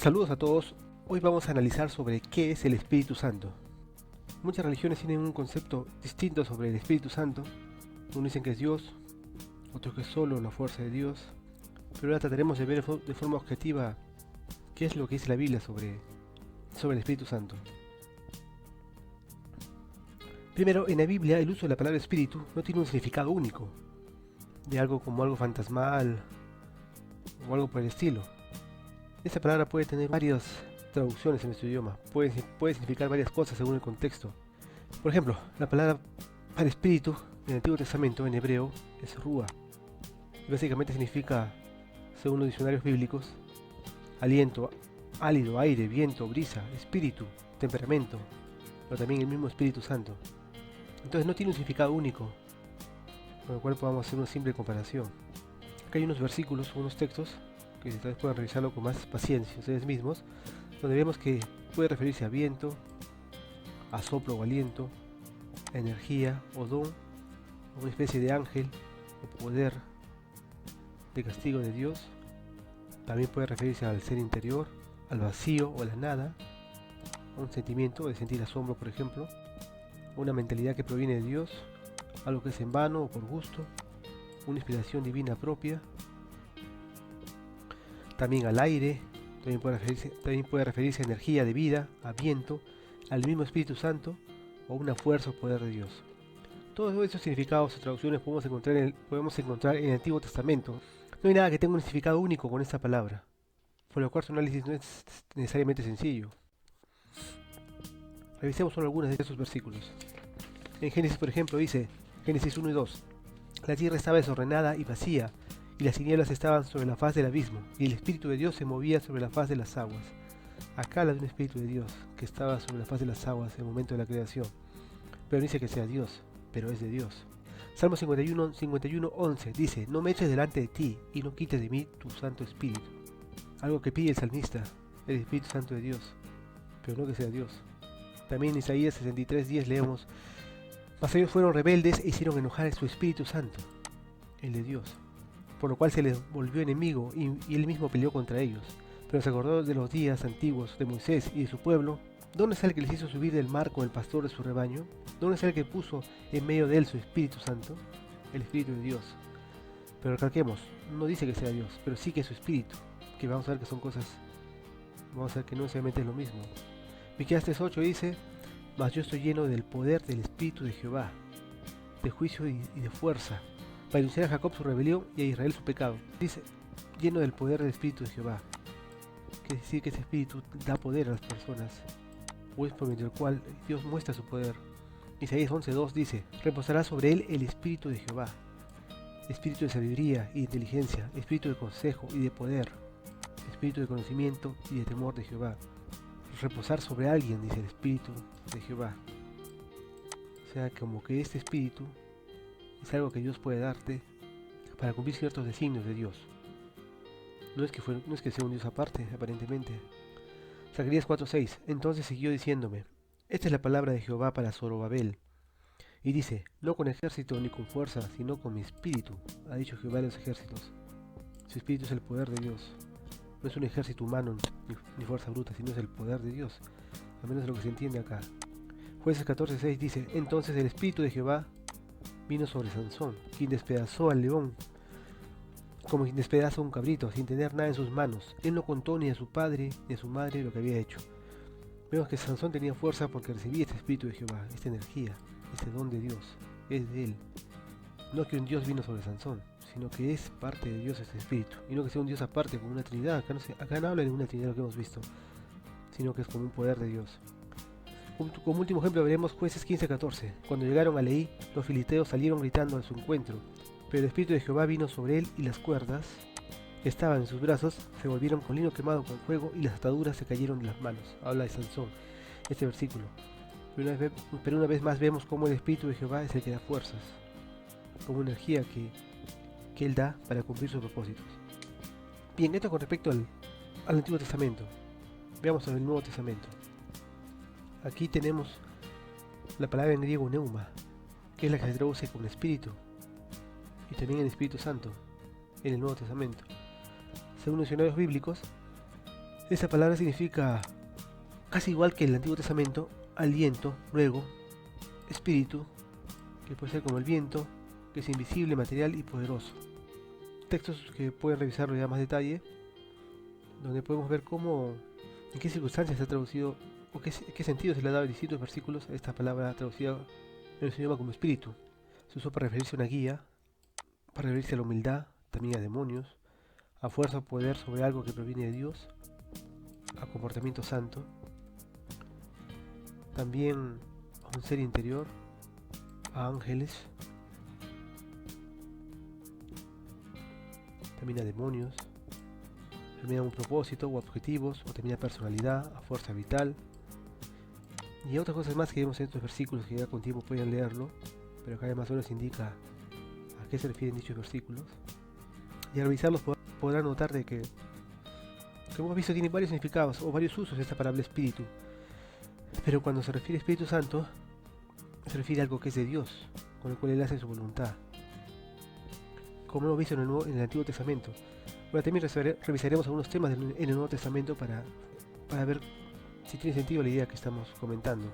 Saludos a todos. Hoy vamos a analizar sobre qué es el Espíritu Santo. Muchas religiones tienen un concepto distinto sobre el Espíritu Santo. Unos dicen que es Dios, otros que es solo la fuerza de Dios. Pero ahora trataremos de ver de forma objetiva qué es lo que dice la Biblia sobre el Espíritu Santo. Primero, en la Biblia el uso de la palabra Espíritu no tiene un significado único, de algo como algo fantasmal o algo por el estilo. Esta palabra puede tener varias traducciones en nuestro idioma, puede significar varias cosas según el contexto. Por ejemplo, la palabra para espíritu en el Antiguo Testamento en hebreo es ruah. Básicamente significa, según los diccionarios bíblicos, aliento, álido, aire, viento, brisa, espíritu, temperamento, pero también el mismo Espíritu Santo. Entonces no tiene un significado único, con el cual podamos hacer una simple comparación. Acá hay unos versículos, unos textos, que ustedes pueden revisarlo con más paciencia ustedes mismos, donde vemos que puede referirse a viento, a soplo o aliento, a energía o don, a una especie de ángel o poder de castigo de Dios. También puede referirse al ser interior, al vacío o a la nada, a un sentimiento de sentir asombro, por ejemplo, a una mentalidad que proviene de Dios, algo que es en vano o por gusto, una inspiración divina propia. También al aire, también puede referirse a energía de vida, a viento, al mismo Espíritu Santo o una fuerza o poder de Dios. Todos estos significados o traducciones podemos encontrar en el Antiguo Testamento. No hay nada que tenga un significado único con esta palabra, por lo cual su análisis no es necesariamente sencillo. Revisemos solo algunos de estos versículos. En Génesis, por ejemplo, dice, Génesis 1 y 2, la tierra estaba desordenada y vacía, y las tinieblas estaban sobre la faz del abismo, y el Espíritu de Dios se movía sobre la faz de las aguas. Acá habla de un Espíritu de Dios que estaba sobre la faz de las aguas en el momento de la creación. Pero no dice que sea Dios, pero es de Dios. Salmo 51:11 dice, no me eches delante de ti y no quites de mí tu Santo Espíritu. Algo que pide el salmista, el Espíritu Santo de Dios, pero no que sea Dios. También en Isaías 63:10 leemos, mas ellos fueron rebeldes e hicieron enojar a su Espíritu Santo, el de Dios, por lo cual se les volvió enemigo y él mismo peleó contra ellos. Pero se acordó de los días antiguos de Moisés y de su pueblo. ¿Dónde está el que les hizo subir del mar con el pastor de su rebaño? ¿Dónde está el que puso en medio de él su Espíritu Santo? El Espíritu de Dios. Pero recalquemos, no dice que sea Dios, pero sí que es su Espíritu, que vamos a ver que son cosas, vamos a ver que no necesariamente es lo mismo. Miqueas 3:8 dice, mas yo estoy lleno del poder del Espíritu de Jehová, de juicio y de fuerza, para denunciar a Jacob su rebelión y a Israel su pecado. Dice, lleno del poder del Espíritu de Jehová. Quiere decir que ese Espíritu da poder a las personas, o es por medio del cual Dios muestra su poder. Isaías 11:2 dice, reposará sobre él el Espíritu de Jehová, Espíritu de sabiduría y de inteligencia, Espíritu de consejo y de poder, Espíritu de conocimiento y de temor de Jehová. Reposar sobre alguien, dice el Espíritu de Jehová. O sea, como que este Espíritu es algo que Dios puede darte para cumplir ciertos designios de Dios. No es que sea un Dios aparte, aparentemente. Zacarías 4:6, entonces siguió diciéndome, esta es la palabra de Jehová para Zorobabel. Y dice, no con ejército ni con fuerza, sino con mi espíritu, ha dicho Jehová de los ejércitos. Su espíritu es el poder de Dios. No es un ejército humano ni fuerza bruta, sino es el poder de Dios. Al menos es lo que se entiende acá. Jueces 14:6 dice, entonces el espíritu de Jehová vino sobre Sansón, quien despedazó al león, como quien despedaza un cabrito, sin tener nada en sus manos. Él no contó ni a su padre ni a su madre lo que había hecho. Vemos que Sansón tenía fuerza porque recibía este espíritu de Jehová, esta energía, este don de Dios, es de él. No que un Dios vino sobre Sansón, sino que es parte de Dios este espíritu, y no que sea un Dios aparte como una trinidad. Acá no habla de una trinidad lo que hemos visto, sino que es como un poder de Dios. Como último ejemplo veremos Jueces 15:14. Cuando llegaron a Leí, los filisteos salieron gritando a su encuentro, pero el espíritu de Jehová vino sobre él y las cuerdas que estaban en sus brazos se volvieron con lino quemado con fuego y las ataduras se cayeron de las manos. Habla de Sansón, este versículo. Pero una vez más vemos cómo el espíritu de Jehová es el que da fuerzas, como energía que él da para cumplir sus propósitos. Bien, esto con respecto al Antiguo Testamento. Veamos en el Nuevo Testamento. Aquí tenemos la palabra en griego neuma, que es la que se traduce con espíritu, y también el Espíritu Santo en el Nuevo Testamento. Según los diccionarios bíblicos, Esa palabra significa, casi igual que el Antiguo Testamento, aliento, luego, espíritu, que puede ser como el viento, que es invisible, material y poderoso. Textos que pueden revisarlo ya más detalle, donde podemos ver cómo, en qué circunstancias se ha traducido, o qué sentido se le ha dado en distintos versículos a esta palabra traducida en su idioma como espíritu. Se usó para referirse a una guía, para referirse a la humildad, también a demonios, a fuerza o poder sobre algo que proviene de Dios, a comportamiento santo, también a un ser interior, a ángeles, también a demonios, también a un propósito o objetivos, o también a personalidad, a fuerza vital, y a otras cosas más que vemos en estos versículos que ya con tiempo pueden leerlo, pero acá más o menos indica a qué se refieren dichos versículos. Y al revisarlos podrán notar de que, como hemos visto, tiene varios significados o varios usos esta palabra espíritu, pero cuando se refiere a Espíritu Santo se refiere a algo que es de Dios, con el cual Él hace su voluntad, como hemos visto en el Antiguo Testamento. Bueno, también revisaremos algunos temas en el Nuevo Testamento para ver si tiene sentido la idea que estamos comentando.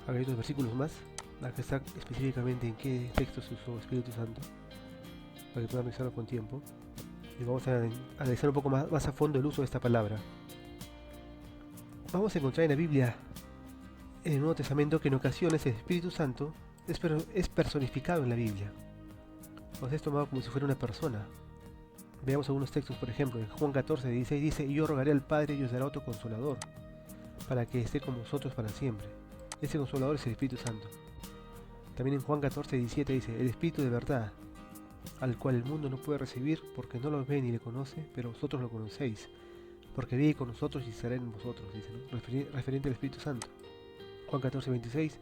Acá hay otros versículos más, acá está específicamente en qué texto se usó Espíritu Santo, para que puedan revisarlo con tiempo. Y vamos a analizar un poco más a fondo el uso de esta palabra. Vamos a encontrar en la Biblia, en el Nuevo Testamento, que en ocasiones el Espíritu Santo es personificado en la Biblia. O sea, es tomado como si fuera una persona. Veamos algunos textos, por ejemplo, en Juan 14:16 dice: y yo rogaré al Padre y os dará otro Consolador, para que esté con vosotros para siempre. Ese Consolador es el Espíritu Santo. También en Juan 14:17 dice: el Espíritu de verdad, al cual el mundo no puede recibir porque no lo ve ni le conoce, pero vosotros lo conocéis, porque vive con nosotros y estará en vosotros, dice, ¿no? Referente al Espíritu Santo. Juan 14:26: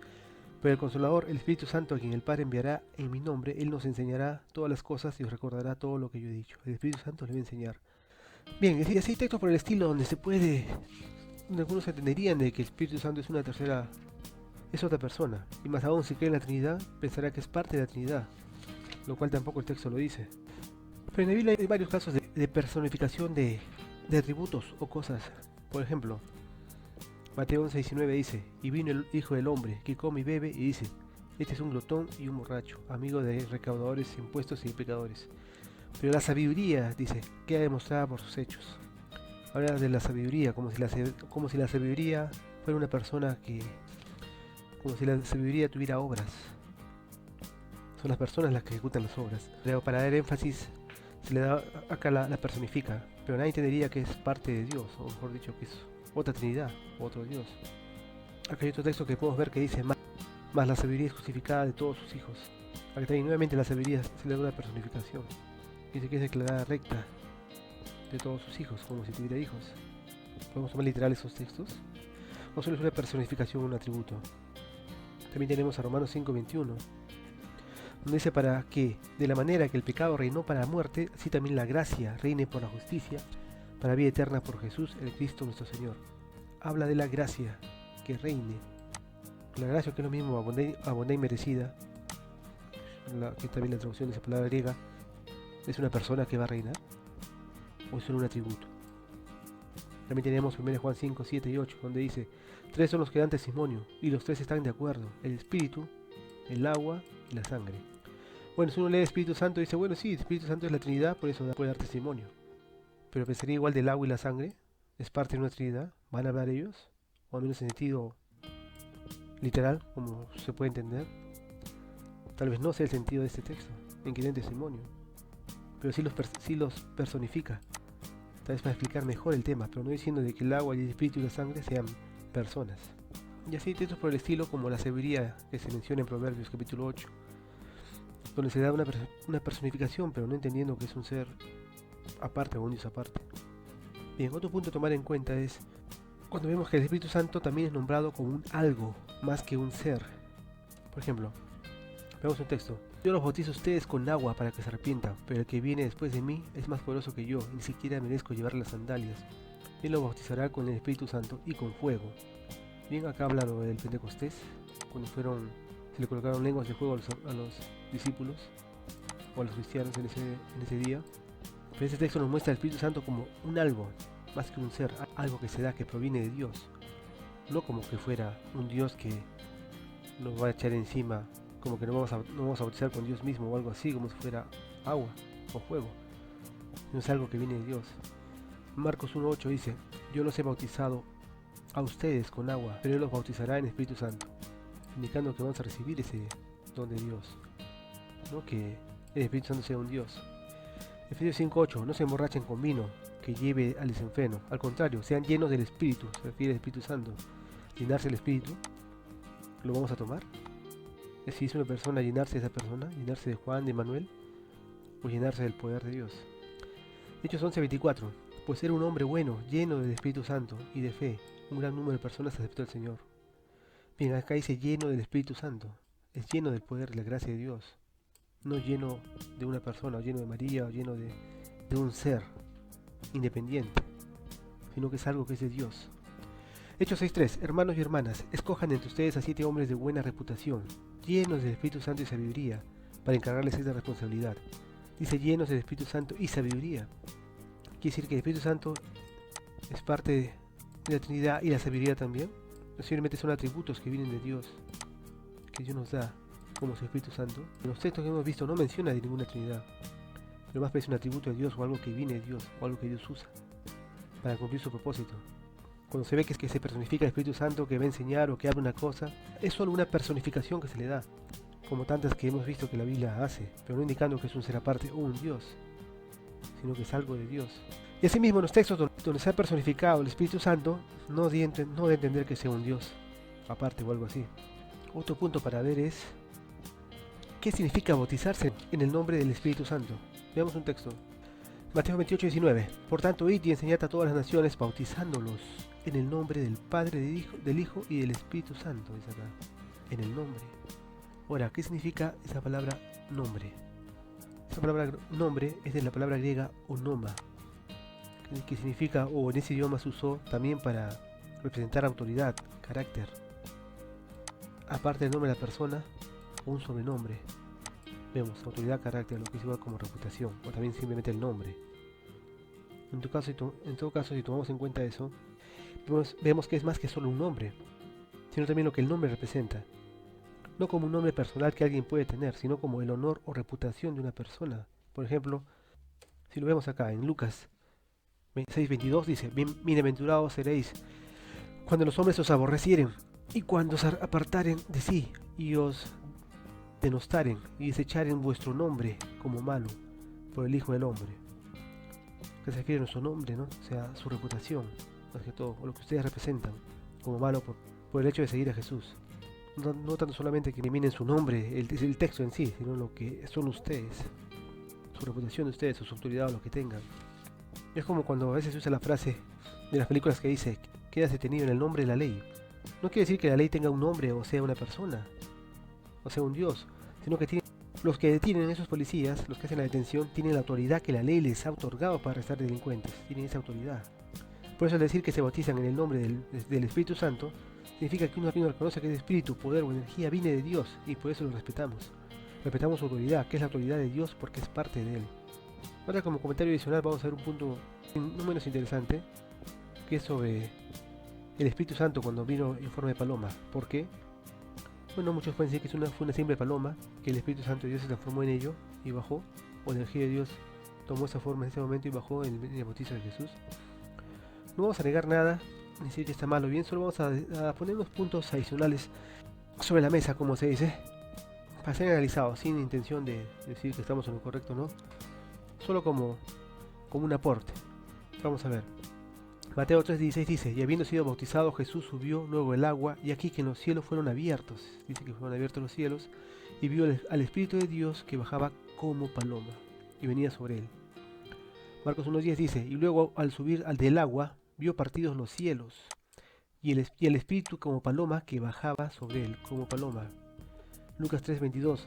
pero el Consolador, el Espíritu Santo, a quien el Padre enviará en mi nombre, Él nos enseñará todas las cosas y os recordará todo lo que yo he dicho. El Espíritu Santo le va a enseñar. Bien, y así hay textos por el estilo donde donde algunos entenderían de que el Espíritu Santo es otra persona, y más aún si cree en la Trinidad, pensará que es parte de la Trinidad, lo cual tampoco el texto lo dice. Pero en la Biblia hay varios casos de personificación de atributos o cosas. Por ejemplo, Mateo 11:19 dice: y vino el Hijo del Hombre, que come y bebe, y dice: este es un glotón y un borracho, amigo de recaudadores de impuestos y de pecadores. Pero la sabiduría, dice, queda demostrada por sus hechos. Habla de la sabiduría, como si la sabiduría fuera una persona como si la sabiduría tuviera obras. Son las personas las que ejecutan las obras. Pero para dar énfasis, se le da acá la personifica, pero nadie entendería que es parte de Dios, o mejor dicho, que es otra Trinidad, otro Dios. Acá hay otro texto que podemos ver que dice: más la sabiduría es justificada de todos sus hijos. Acá también nuevamente la sabiduría se le da una personificación. Dice que es declarada recta de todos sus hijos, como si tuviera hijos. ¿Podemos tomar literal esos textos? No solo es una personificación, un atributo. También tenemos a Romanos 5:21, donde dice: para que, de la manera que el pecado reinó para la muerte, así también la gracia reine por la justicia, para vida eterna por Jesús, el Cristo nuestro Señor. Habla de la gracia que reine. La gracia, que es lo mismo abundante y merecida, que también la traducción de esa palabra griega, ¿es una persona que va a reinar? ¿O es solo un atributo? También tenemos 1 Juan 5, 7 y 8, donde dice: tres son los que dan testimonio, y los tres están de acuerdo: el Espíritu, el agua y la sangre. Bueno, si uno lee el Espíritu Santo, dice: bueno, sí, el Espíritu Santo es la Trinidad, por eso puede dar testimonio. Pero pensaría igual del agua y la sangre, ¿es parte de una Trinidad? ¿Van a hablar ellos? O al menos en sentido literal, como se puede entender. Tal vez no sea el sentido de este texto, en que den testimonio, pero sí los personifica, tal vez para explicar mejor el tema, pero no diciendo de que el agua y el espíritu y la sangre sean personas. Y así hay textos por el estilo, como la sabiduría que se menciona en Proverbios capítulo 8, donde se da una personificación, pero no entendiendo que es un ser aparte o un Dios aparte. Bien, otro punto a tomar en cuenta es cuando vemos que el Espíritu Santo también es nombrado como un algo, más que un ser. Por ejemplo, veamos un texto: yo los bautizo a ustedes con agua para que se arrepientan, pero el que viene después de mí es más poderoso que yo, ni siquiera merezco llevar las sandalias. Él los bautizará con el Espíritu Santo y con fuego. Bien, acá habla lo del Pentecostés, cuando se le colocaron lenguas de fuego a los discípulos, o a los cristianos en ese día. Pero este texto nos muestra al Espíritu Santo como un algo, más que un ser, algo que se da, que proviene de Dios. No como que fuera un Dios que nos va a echar encima, como que no vamos a bautizar con Dios mismo o algo así, como si fuera agua o fuego. No es algo que viene de Dios. Marcos 1:8 dice: yo los he bautizado a ustedes con agua, pero Él los bautizará en Espíritu Santo, indicando que vamos a recibir ese don de Dios, no que el Espíritu Santo sea un Dios. Efesios 5:8: no se emborrachen con vino que lleve al desenfreno, al contrario, sean llenos del Espíritu. Se refiere al Espíritu Santo. Llenarse del Espíritu, ¿lo vamos a tomar? Si es una persona, llenarse de esa persona, llenarse de Juan, de Manuel, o llenarse del poder de Dios. Hechos 11:24: pues era un hombre bueno, lleno del Espíritu Santo y de fe. Un gran número de personas aceptó al Señor. Bien, acá dice lleno del Espíritu Santo. Es lleno del poder, de la gracia de Dios. No lleno de una persona, o lleno de María, o lleno de un ser independiente, sino que es algo que es de Dios. Hechos 6:3: hermanos y hermanas, escojan entre ustedes a 7 hombres de buena reputación, llenos del Espíritu Santo y sabiduría, para encargarles esta responsabilidad. Dice llenos del Espíritu Santo y sabiduría. Quiere decir que el Espíritu Santo es parte de la Trinidad y la sabiduría también. Simplemente son atributos que vienen de Dios, que Dios nos da como su Espíritu Santo. En los textos que hemos visto no menciona de ninguna Trinidad, pero más parece un atributo de Dios o algo que viene de Dios o algo que Dios usa para cumplir su propósito. Cuando se ve que se personifica el Espíritu Santo, que va a enseñar o que habla una cosa, es solo una personificación que se le da, como tantas que hemos visto que la Biblia hace, pero no indicando que es un ser aparte o un Dios, sino que es algo de Dios. Y asimismo en los textos donde se ha personificado el Espíritu Santo, no de entender que sea un Dios aparte o algo así. Otro punto para ver es ¿qué significa bautizarse en el nombre del Espíritu Santo? Veamos un texto. Mateo 28:19: por tanto, id y enseñad a todas las naciones, bautizándolos en el nombre del Padre, del Hijo y del Espíritu Santo. Dice acá, en el nombre. Ahora, ¿qué significa esa palabra nombre? Esa palabra nombre es de la palabra griega onoma, que significa, o en ese idioma se usó también para representar autoridad, carácter. Aparte del nombre de la persona, un sobrenombre. Vemos autoridad, carácter, lo que es igual como reputación, o también simplemente el nombre. En todo caso, si tomamos en cuenta eso, vemos que es más que solo un nombre, sino también lo que el nombre representa. No como un nombre personal que alguien puede tener, sino como el honor o reputación de una persona. Por ejemplo, si lo vemos acá en Lucas 6:22 dice: bienaventurados seréis cuando los hombres os aborrecieren y cuando os apartaren de sí y os denostaren y desecharen vuestro nombre como malo por el Hijo del Hombre. Que se refiere a nuestro nombre, ¿no? O sea, su reputación, más que todo, o lo que ustedes representan como malo por el hecho de seguir a Jesús. No tanto solamente que eliminen su nombre, el texto en sí, sino lo que son ustedes, su reputación de ustedes, su autoridad o lo que tengan. Es como cuando a veces se usa la frase de las películas que dice: quedas detenido en el nombre de la ley. No quiere decir que la ley tenga un nombre o sea una persona, o sea un Dios, sino que los que detienen a esos policías, los que hacen la detención, tienen la autoridad que la ley les ha otorgado para arrestar delincuentes, tienen esa autoridad. Por eso al decir que se bautizan en el nombre del Espíritu Santo, significa que uno reconoce que ese espíritu, poder o energía viene de Dios y por eso lo respetamos. Respetamos su autoridad, que es la autoridad de Dios porque es parte de Él. Ahora, como comentario adicional, vamos a ver un punto no menos interesante, que es sobre el Espíritu Santo cuando vino en forma de paloma. ¿Por qué? Bueno, muchos pueden decir que fue una simple paloma, que el Espíritu Santo de Dios se transformó en ello y bajó, o la energía de Dios tomó esa forma en ese momento y bajó en el bautizo de Jesús. No vamos a negar nada, ni decir que está mal o bien, solo vamos a poner unos puntos adicionales sobre la mesa, como se dice, para ser analizados, sin intención de decir que estamos en lo correcto, ¿no? Solo como un aporte. Vamos a ver. Mateo 3:16 dice: y habiendo sido bautizado, Jesús subió luego el agua, y aquí que los cielos fueron abiertos. Dice que fueron abiertos los cielos, y vio al Espíritu de Dios que bajaba como paloma, y venía sobre él. Marcos 1:10 dice: y luego al subir del agua, vio partidos los cielos, y el Espíritu como paloma que bajaba sobre él, como paloma. Lucas 3:22: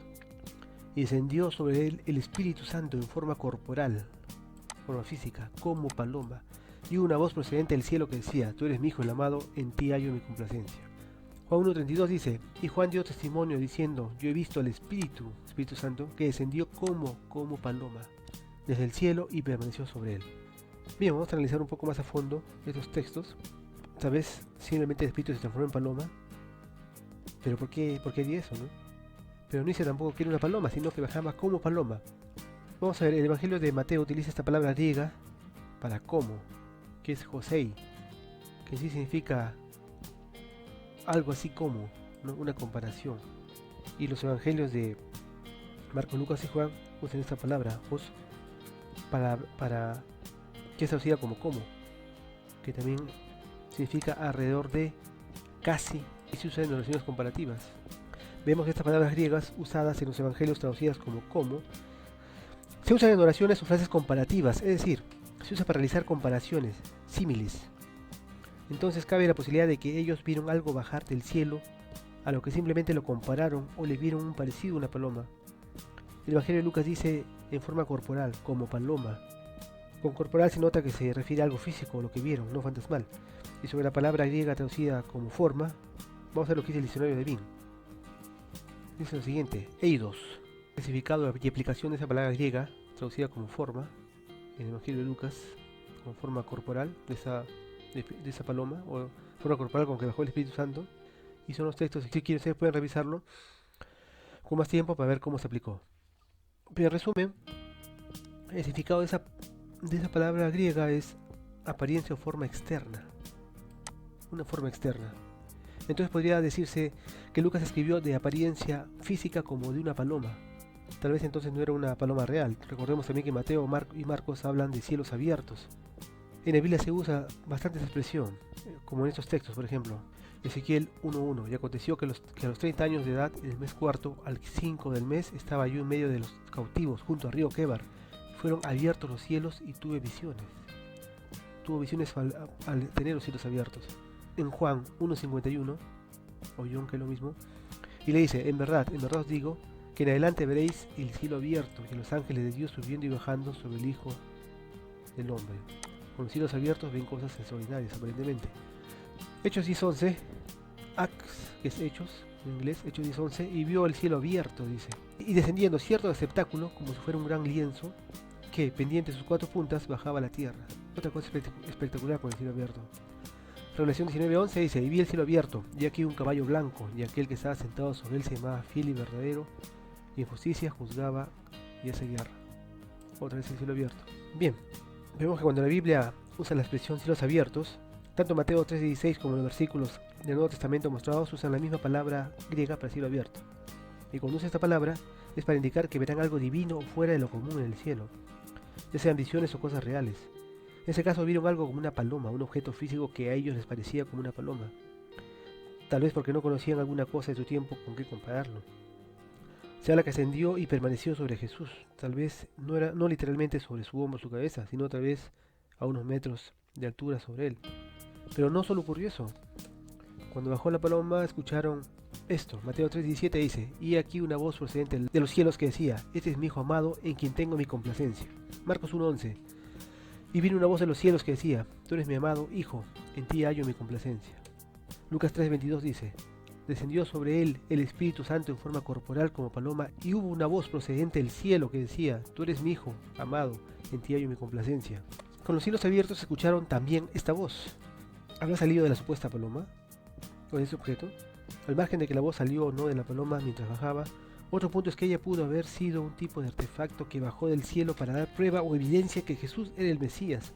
y descendió sobre él el Espíritu Santo en forma corporal, forma física, como paloma. Y una voz procedente del cielo que decía: tú eres mi Hijo el amado, en ti hallo mi complacencia. Juan 1.32 dice, y Juan dio testimonio diciendo, yo he visto al Espíritu Santo, que descendió como paloma desde el cielo y permaneció sobre él. Bien, vamos a analizar un poco más a fondo estos textos. Tal vez simplemente el Espíritu se transformó en paloma, pero ¿por qué haría eso, no? Pero no dice tampoco que era una paloma, sino que bajaba como paloma. Vamos a ver, el Evangelio de Mateo utiliza esta palabra griega para como, que es Josei, que sí significa algo así como, ¿no? Una comparación. Y los evangelios de Marcos, Lucas y Juan usan esta palabra, os, para que es traducida como, que también significa alrededor de, casi, y se usa en oraciones comparativas. Vemos que estas palabras griegas usadas en los evangelios traducidas como, se usan en oraciones o frases comparativas, es decir, se usa para realizar comparaciones, símiles. Entonces cabe la posibilidad de que ellos vieron algo bajar del cielo, a lo que simplemente lo compararon o le vieron un parecido a una paloma. El Evangelio de Lucas dice en forma corporal, como paloma. Con corporal se nota que se refiere a algo físico, lo que vieron, no fantasmal. Y sobre la palabra griega traducida como forma, vamos a ver lo que dice el diccionario de Bin. Dice lo siguiente, eidos, significado y aplicación de esa palabra griega traducida como forma, en el Evangelio de Lucas, como forma corporal de esa paloma, o forma corporal con que bajó el Espíritu Santo. Y son los textos, si quieren ustedes pueden revisarlo con más tiempo para ver cómo se aplicó. Pero en resumen, el significado de esa palabra griega es apariencia o forma externa. Una forma externa. Entonces podría decirse que Lucas escribió de apariencia física como de una paloma. Tal vez entonces no era una paloma real. Recordemos también que Mateo y Marcos hablan de cielos abiertos. En la Biblia se usa bastante esa expresión, como en estos textos, por ejemplo. Ezequiel 1.1. Y aconteció que a los 30 años de edad, en el mes cuarto, al 5 del mes, estaba yo en medio de los cautivos, junto al río Quebar. Fueron abiertos los cielos y tuve visiones. Tuvo visiones al tener los cielos abiertos. En Juan 1.51, o John, que es lo mismo, y le dice, en verdad os digo, que en adelante veréis el cielo abierto y los ángeles de Dios subiendo y bajando sobre el Hijo del Hombre. Con los cielos abiertos ven cosas extraordinarias, aparentemente. Hechos 10.11, Acts, que es Hechos, en inglés, Hechos 10.11, y vio el cielo abierto, dice, y descendiendo cierto receptáculo, como si fuera un gran lienzo, que, pendiente de sus 4 puntas, bajaba a la tierra. Otra cosa espectacular con el cielo abierto. Revelación 19.11 dice, y vi el cielo abierto, y aquí un caballo blanco, y aquel que estaba sentado sobre él se llamaba Fiel y Verdadero, y en justicia juzgaba y hace guerra. Otra vez el cielo abierto. Bien, vemos que cuando la Biblia usa la expresión cielos abiertos, tanto Mateo 3.16 como los versículos del Nuevo Testamento mostrados usan la misma palabra griega para cielo abierto. Y cuando usa esta palabra es para indicar que verán algo divino fuera de lo común en el cielo, ya sean visiones o cosas reales. En ese caso vieron algo como una paloma, un objeto físico que a ellos les parecía como una paloma. Tal vez porque no conocían alguna cosa de su tiempo con qué compararlo. Se habla que ascendió y permaneció sobre Jesús. Tal vez no literalmente sobre su hombro o su cabeza, sino tal vez a unos metros de altura sobre él. Pero no solo ocurrió eso. Cuando bajó la paloma escucharon esto. Mateo 3.17 dice, y aquí una voz procedente de los cielos que decía, este es mi Hijo amado en quien tengo mi complacencia. Marcos 1.11, y vino una voz de los cielos que decía, tú eres mi amado Hijo, en ti hallo mi complacencia. Lucas 3.22 dice, descendió sobre él el Espíritu Santo en forma corporal como paloma, y hubo una voz procedente del cielo que decía, tú eres mi Hijo amado, en ti hallo mi complacencia. Con los cielos abiertos escucharon también esta voz. ¿Habrá salido de la supuesta paloma? ¿O de ese objeto? Al margen de que la voz salió o no de la paloma mientras bajaba, otro punto es que ella pudo haber sido un tipo de artefacto que bajó del cielo para dar prueba o evidencia que Jesús era el Mesías.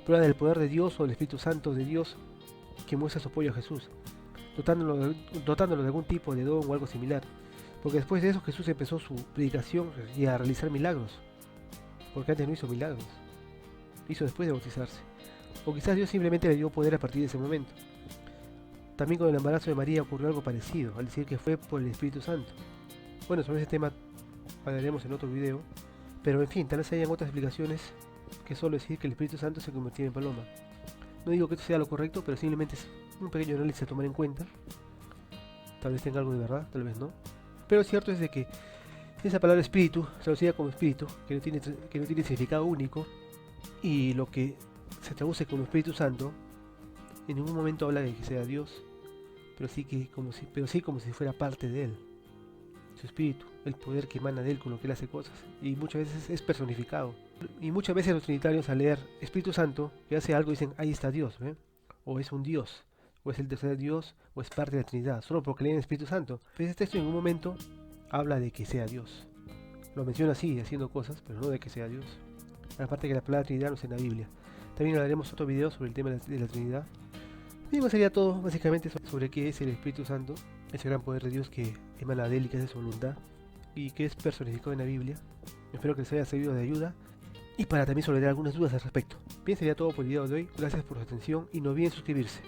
Prueba del poder de Dios o del Espíritu Santo de Dios que muestra su apoyo a Jesús, dotándolo de algún tipo de don o algo similar. Porque después de eso Jesús empezó su predicación y a realizar milagros. Porque antes no hizo milagros. Hizo después de bautizarse. O quizás Dios simplemente le dio poder a partir de ese momento. También con el embarazo de María ocurrió algo parecido, al decir que fue por el Espíritu Santo. Bueno, sobre ese tema hablaremos en otro video, pero en fin, tal vez hayan otras explicaciones que solo decir que el Espíritu Santo se convirtió en paloma. No digo que esto sea lo correcto, pero simplemente es un pequeño análisis a tomar en cuenta. Tal vez tenga algo de verdad, tal vez no. Pero cierto es de que esa palabra espíritu, traducida como espíritu, que no tiene significado único, y lo que se traduce como Espíritu Santo, en ningún momento habla de que sea Dios, pero sí como si fuera parte de él. Su espíritu, el poder que emana de él con lo que él hace cosas, y muchas veces es personificado. Y muchas veces los trinitarios al leer Espíritu Santo, que hace algo, dicen, ahí está Dios, ¿ve? O es un Dios, o es el tercer Dios, o es parte de la Trinidad, solo porque leen Espíritu Santo. Pero este texto en un momento habla de que sea Dios. Lo menciona así, haciendo cosas, pero no de que sea Dios. Aparte que la palabra Trinidad no está en la Biblia. También haremos otro video sobre el tema de la Trinidad. Y eso sería todo, básicamente, sobre qué es el Espíritu Santo, ese gran poder de Dios que emana de él y que hace su voluntad, y que es personificado en la Biblia. Espero que les haya servido de ayuda, y para también solventar algunas dudas al respecto. Bien, sería todo por el video de hoy. Gracias por su atención, y no olviden suscribirse.